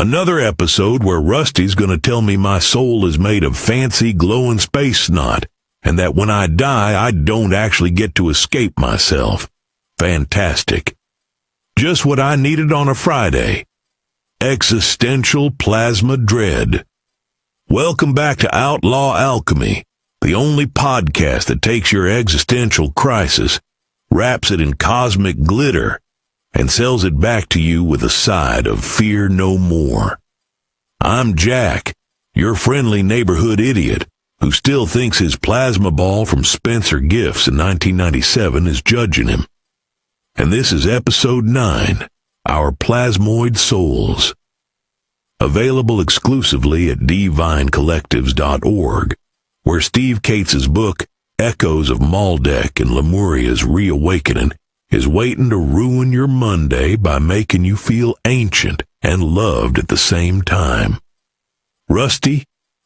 Another episode where Rusty's gonna tell me my soul is made of fancy glowing space snot, and that when I die, I don't actually get to escape myself. Fantastic. Just what I needed on a Friday. Existential plasma dread. Welcome back to Outlaw Alchemy, the only podcast that takes your existential crisis, wraps it in cosmic glitter, and sells it back to you with a side of fear no more. I'm Jack, your friendly neighborhood idiot, who still thinks his plasma ball from Spencer Gifts in 1997 is judging him. And this is episode 9, Our Plasmoid Souls. Available exclusively at divinecollectives.org, where Steve Cates's book, Echoes of Maldek and Lemuria's Reawakening, is waiting to ruin your Monday by making you feel ancient and loved at the same time. Rusty,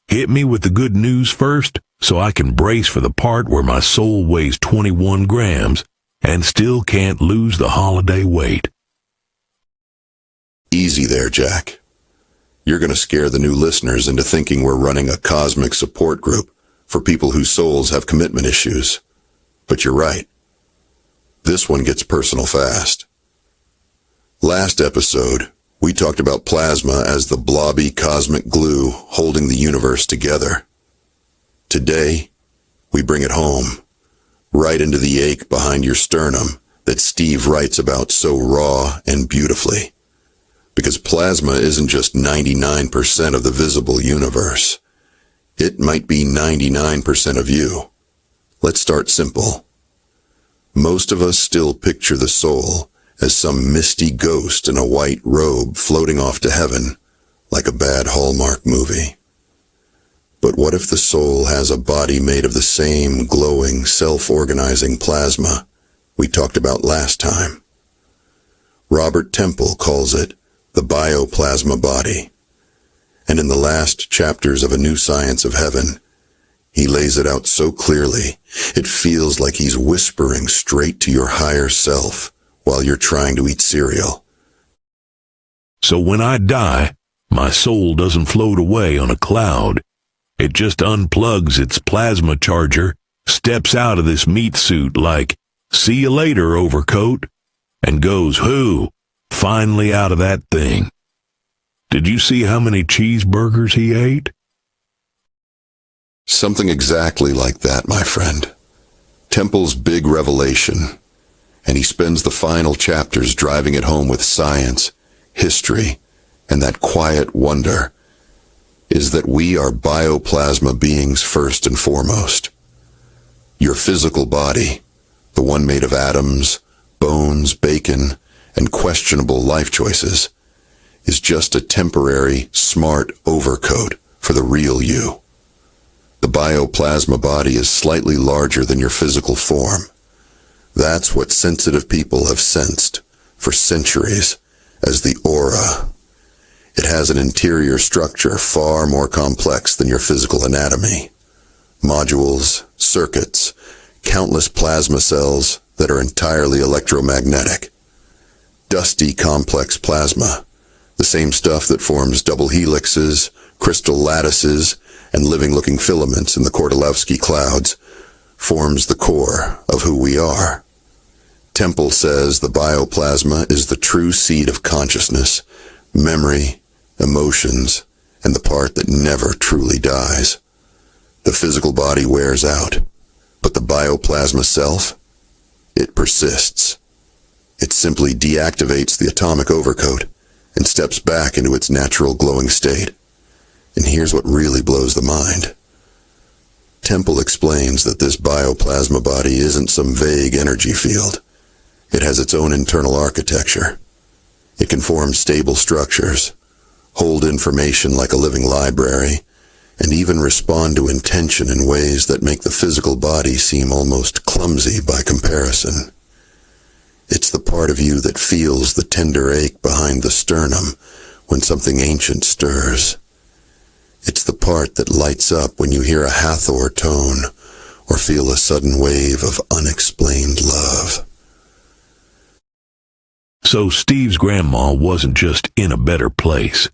hit me with the good news first so I can brace for the part where my soul weighs 21 grams and still can't lose the holiday weight. Easy there, Jack. You're going to scare the new listeners into thinking we're running a cosmic support group for people whose souls have commitment issues. But you're right. This one gets personal fast. Last episode, we talked about plasma as the blobby cosmic glue holding the universe together. Today, we bring it home, right into the ache behind your sternum that Steve writes about so raw and beautifully. Because plasma isn't just 99% of the visible universe. It might be 99% of you. Let's start simple. Most of us still picture the soul as some misty ghost in a white robe floating off to heaven, like a bad Hallmark movie. But what if the soul has a body made of the same glowing, self-organizing plasma we talked about last time? Robert Temple calls it the bioplasma body. And in the last chapters of A New Science of Heaven, he lays it out so clearly, it feels like he's whispering straight to your higher self while you're trying to eat cereal. So when I die, my soul doesn't float away on a cloud. It just unplugs its plasma charger, steps out of this meat suit like, "See you later, overcoat," and goes, "Who?" finally out of that thing. Did you see how many cheeseburgers he ate? Something exactly like that, my friend. Temple's big revelation, and he spends the final chapters driving it home with science, history, and that quiet wonder, is that we are bioplasma beings first and foremost. Your physical body, the one made of atoms, bones, bacon, and questionable life choices, is just a temporary, smart overcoat for the real you. The bioplasma body is slightly larger than your physical form. That's what sensitive people have sensed for centuries as the aura. It has an interior structure far more complex than your physical anatomy. Modules, circuits, countless plasma cells that are entirely electromagnetic. Dusty, complex plasma, the same stuff that forms double helixes, crystal lattices, and living-looking filaments in the Kordylewski clouds, forms the core of who we are. Temple says the bioplasma is the true seat of consciousness, memory, emotions, and the part that never truly dies. The physical body wears out, but the bioplasma self, it persists. It simply deactivates the atomic overcoat and steps back into its natural glowing state. And here's what really blows the mind. Temple explains that this bioplasma body isn't some vague energy field. It has its own internal architecture. It can form stable structures, hold information like a living library, and even respond to intention in ways that make the physical body seem almost clumsy by comparison. It's the part of you that feels the tender ache behind the sternum when something ancient stirs. It's the part that lights up when you hear a Hathor tone or feel a sudden wave of unexplained love. So Steve's grandma wasn't just in a better place.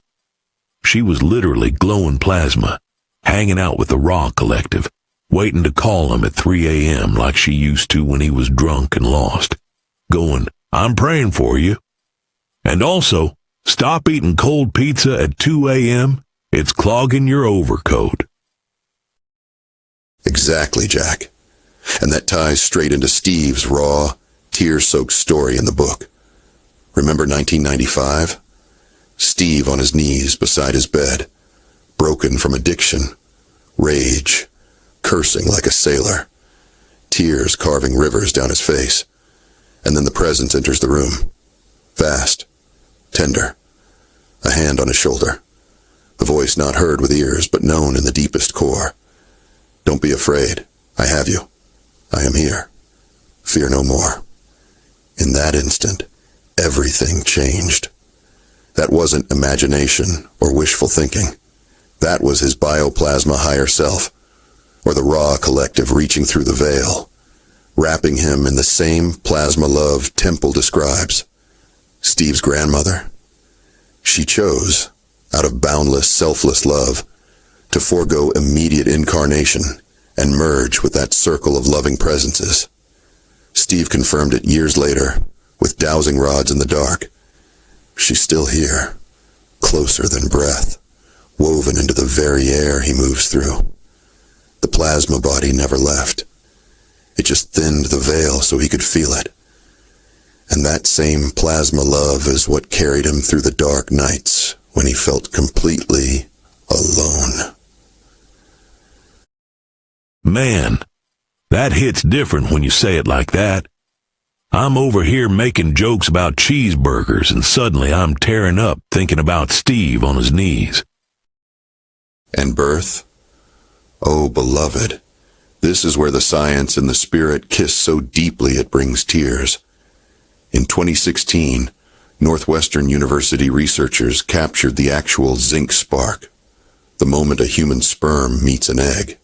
She was literally glowing plasma, hanging out with the Raw Collective, waiting to call him at 3 a.m. like she used to when he was drunk and lost, going, "I'm praying for you." And also, stop eating cold pizza at 2 a.m. It's clogging your overcoat. Exactly, Jack. And that ties straight into Steve's raw, tear-soaked story in the book. Remember 1995? Steve on his knees beside his bed, broken from addiction, rage, cursing like a sailor, tears carving rivers down his face. And then the presence enters the room. Fast, tender, a hand on his shoulder, the voice not heard with ears but known in the deepest core. "Don't be afraid. I have you. I am here. Fear no more." In that instant, everything changed. That wasn't imagination or wishful thinking. That was his bioplasma higher self, or the Raw Collective reaching through the veil, wrapping him in the same plasma love Temple describes. Steve's grandmother? She chose, out of boundless, selfless love, to forego immediate incarnation and merge with that circle of loving presences. Steve confirmed it years later, with dowsing rods in the dark. She's still here, closer than breath, woven into the very air he moves through. The plasma body never left. It just thinned the veil so he could feel it. And that same plasma love is what carried him through the dark nights when he felt completely alone. Man, that hits different when you say it like that. I'm over here making jokes about cheeseburgers, and suddenly I'm tearing up thinking about Steve on his knees. And birth? Oh, beloved, this is where the science and the spirit kiss so deeply it brings tears. In 2016, Northwestern University researchers captured the actual zinc spark, the moment a human sperm meets an egg.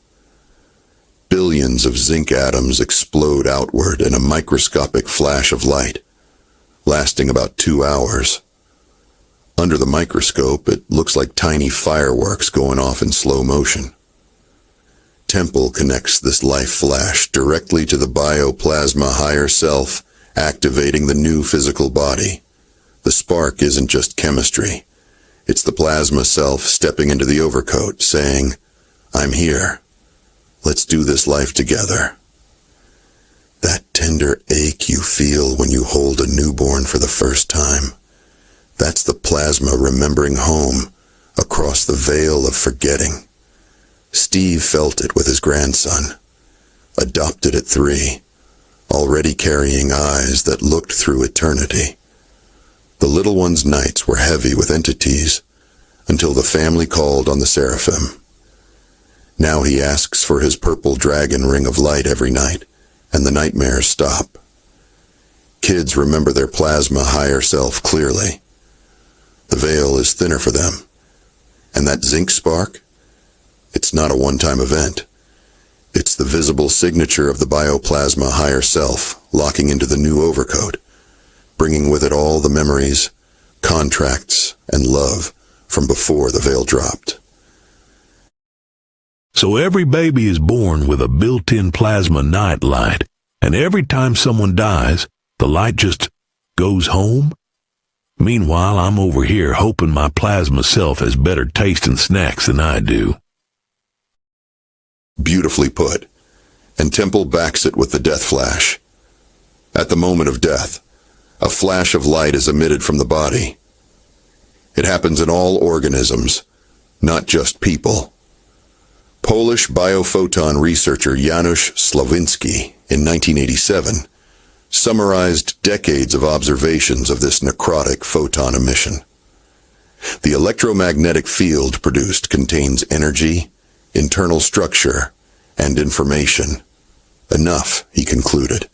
Billions of zinc atoms explode outward in a microscopic flash of light, lasting about 2 hours. Under the microscope, it looks like tiny fireworks going off in slow motion. Temple connects this life flash directly to the bioplasma higher self, activating the new physical body. The spark isn't just chemistry. It's the plasma self stepping into the overcoat, saying, "I'm here. Let's do this life together." That tender ache you feel when you hold a newborn for the first time, that's the plasma remembering home across the veil of forgetting. Steve felt it with his grandson, adopted at 3, already carrying eyes that looked through eternity. The little one's nights were heavy with entities until the family called on the seraphim. Now he asks for his purple dragon ring of light every night, and the nightmares stop. Kids remember their plasma higher self clearly. The veil is thinner for them. And that zinc spark? It's not a one-time event. It's the visible signature of the bioplasma higher self locking into the new overcoat, bringing with it all the memories, contracts, and love from before the veil dropped. So every baby is born with a built-in plasma night light, and every time someone dies, the light just goes home? Meanwhile, I'm over here hoping my plasma self has better tasting snacks than I do. Beautifully put. And Temple backs it with the death flash. At the moment of death, a flash of light is emitted from the body. It happens in all organisms, not just people. Polish biophoton researcher Janusz Slawinski in 1987 summarized decades of observations of this necrotic photon emission. The electromagnetic field produced contains energy, internal structure, and information. Enough, he concluded,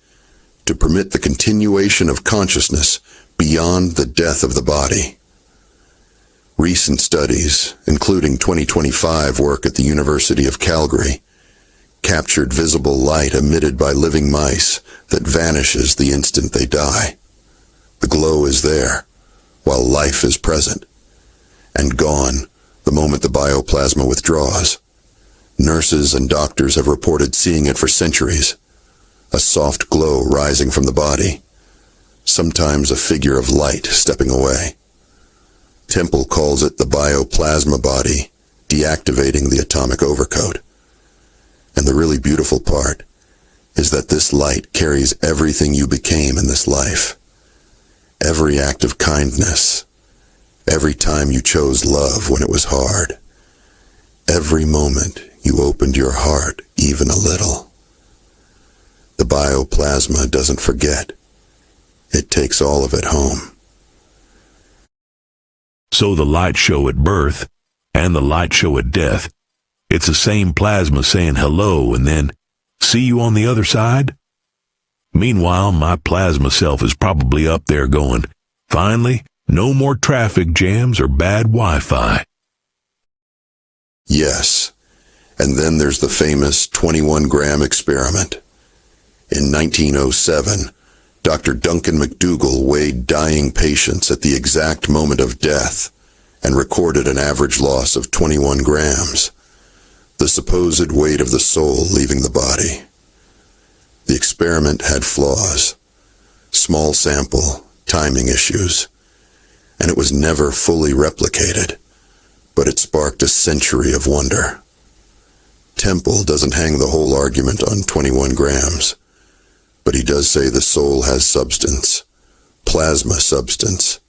to permit the continuation of consciousness beyond the death of the body. Recent studies, including 2025 work at the University of Calgary, captured visible light emitted by living mice that vanishes the instant they die. The glow is there, while life is present, and gone the moment the bioplasma withdraws. Nurses and doctors have reported seeing it for centuries. A soft glow rising from the body. Sometimes a figure of light stepping away. Temple calls it the bioplasma body, deactivating the atomic overcoat. And the really beautiful part is that this light carries everything you became in this life. Every act of kindness. Every time you chose love when it was hard. Every moment you opened your heart even a little. The bioplasma doesn't forget. It takes all of it home. So the light show at birth and the light show at death, it's the same plasma saying hello and then, see you on the other side? Meanwhile, my plasma self is probably up there going, finally, no more traffic jams or bad Wi-Fi. Yes, and then there's the famous 21-gram experiment. In 1907, Dr. Duncan McDougall weighed dying patients at the exact moment of death and recorded an average loss of 21 grams, the supposed weight of the soul leaving the body. The experiment had flaws, small sample, timing issues, and it was never fully replicated, but it sparked a century of wonder. Temple doesn't hang the whole argument on 21 grams, but he does say the soul has substance, plasma substance.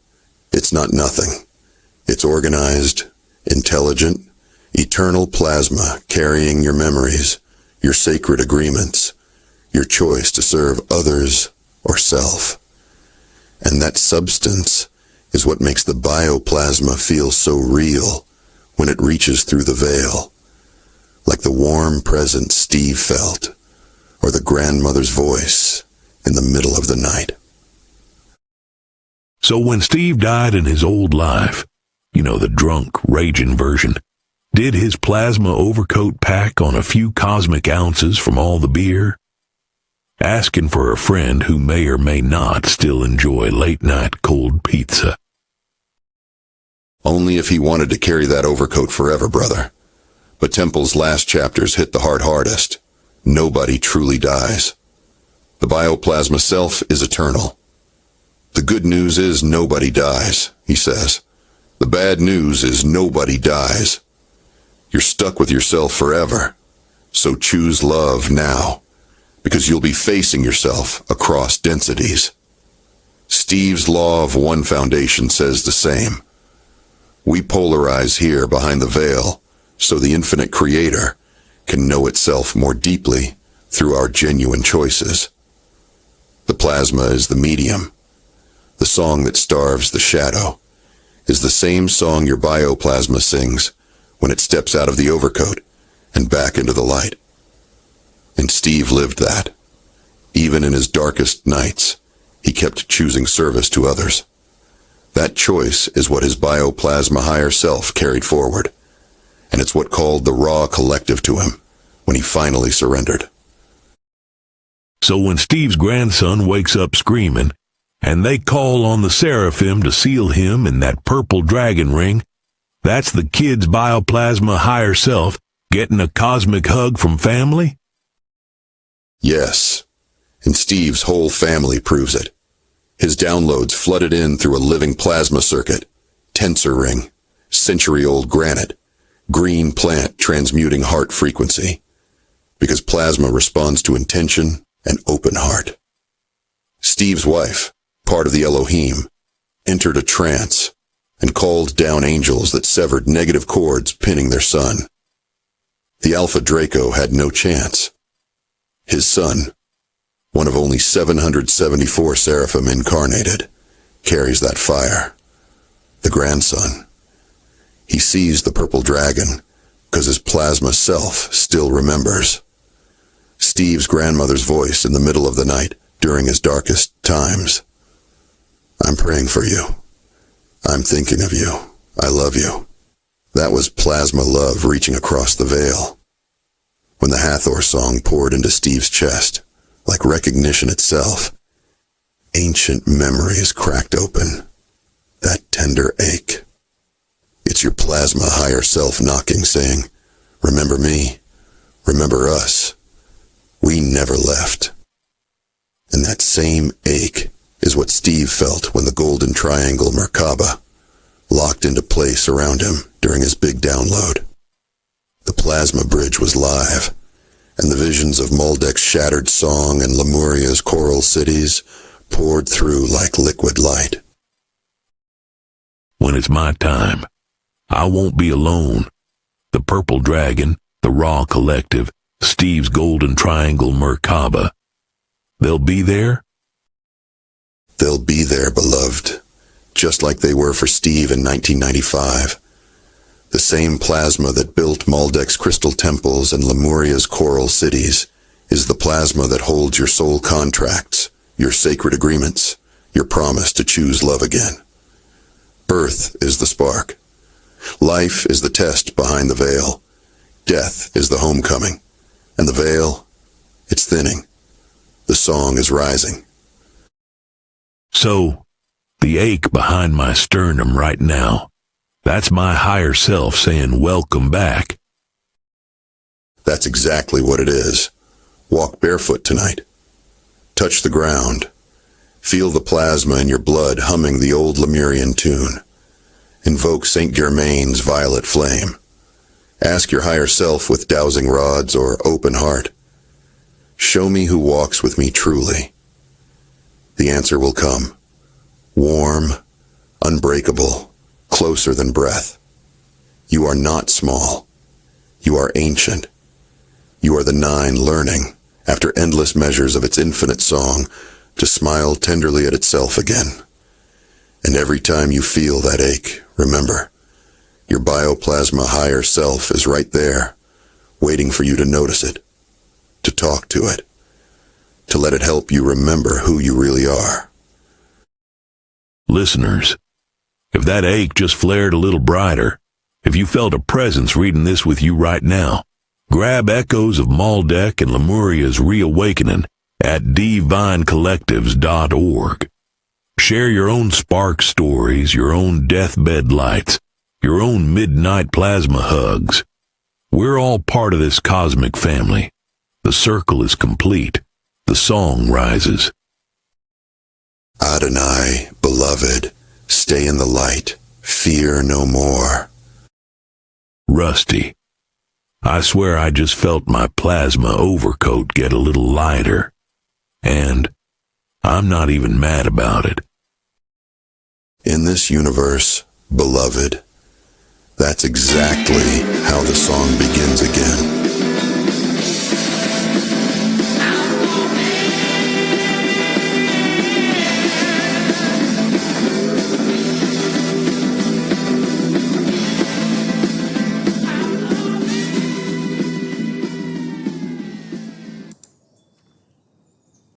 It's not nothing. It's organized, intelligent, eternal plasma carrying your memories, your sacred agreements, your choice to serve others or self. And that substance is what makes the bioplasma feel so real when it reaches through the veil, like the warm presence Steve felt, or the grandmother's voice in the middle of the night. So when Steve died in his old life, the drunk, raging version, did his plasma overcoat pack on a few cosmic ounces from all the beer? Asking for a friend who may or may not still enjoy late-night cold pizza. Only if he wanted to carry that overcoat forever, brother. But Temple's last chapters hit the heart hardest. Nobody truly dies. The bioplasma self is eternal. The good news is nobody dies, he says. The bad news is nobody dies. You're stuck with yourself forever. So choose love now, because you'll be facing yourself across densities. Steve's law of one foundation says the same. We polarize here behind the veil, so the infinite creator can know itself more deeply through our genuine choices. The plasma is the medium. The song that starves the shadow is the same song your bioplasma sings when it steps out of the overcoat and back into the light. And Steve lived that. Even in his darkest nights, he kept choosing service to others. That choice is what his bioplasma higher self carried forward, and it's what called the raw collective to him when he finally surrendered. So when Steve's grandson wakes up screaming, and they call on the seraphim to seal him in that purple dragon ring, that's the kid's bioplasma higher self getting a cosmic hug from family? Yes, and Steve's whole family proves it. His downloads flooded in through a living plasma circuit, tensor ring, century-old granite, green plant transmuting heart frequency, because plasma responds to intention and open heart. Steve's wife, part of the Elohim, entered a trance and called down angels that severed negative cords pinning their son. The Alpha Draco had no chance. His son, one of only 774 seraphim incarnated, carries that fire. The grandson. He sees the purple dragon because his plasma self still remembers. Steve's grandmother's voice in the middle of the night during his darkest times. I'm praying for you. I'm thinking of you. I love you. That was plasma love reaching across the veil. When the Hathor song poured into Steve's chest, like recognition itself, ancient memories cracked open. That tender ache. It It's your plasma higher self knocking, saying, "Remember me, remember us. We never left." And that same ache is what Steve felt when the golden triangle Merkaba locked into place around him during his big download. The plasma bridge was live, and the visions of Maldek's shattered song and Lemuria's coral cities poured through like liquid light. When it's my time, I won't be alone. The Purple Dragon, the Raw Collective, Steve's Golden Triangle Merkaba. They'll be there? They'll be there, beloved, just like they were for Steve in 1995. The same plasma that built Maldek's crystal temples and Lemuria's coral cities is the plasma that holds your soul contracts, your sacred agreements, your promise to choose love again. Birth is the spark. Life is the test behind the veil. Death is the homecoming. And the veil, it's thinning. The song is rising. So, the ache behind my sternum right now, that's my higher self saying welcome back. That's exactly what it is. Walk barefoot tonight. Touch the ground. Feel the plasma in your blood humming the old Lemurian tune. Invoke Saint Germain's violet flame. Ask your higher self with dowsing rods or open heart, "Show me who walks with me truly." The answer will come. Warm, unbreakable, closer than breath. You are not small. You are ancient. You are the nine learning, after endless measures of its infinite song, to smile tenderly at itself again. And every time you feel that ache, remember, your bioplasma higher self is right there, waiting for you to notice it, to talk to it, to let it help you remember who you really are. Listeners, if that ache just flared a little brighter, if you felt a presence reading this with you right now, grab echoes of Maldek and Lemuria's reawakening at divinecollectives.org. Share your own spark stories, your own deathbed lights, your own midnight plasma hugs. We're all part of this cosmic family. The circle is complete. The song rises. Adonai, beloved, stay in the light. Fear no more. Rusty. I swear I just felt my plasma overcoat get a little lighter. And I'm not even mad about it. In this universe, beloved, that's exactly how the song begins.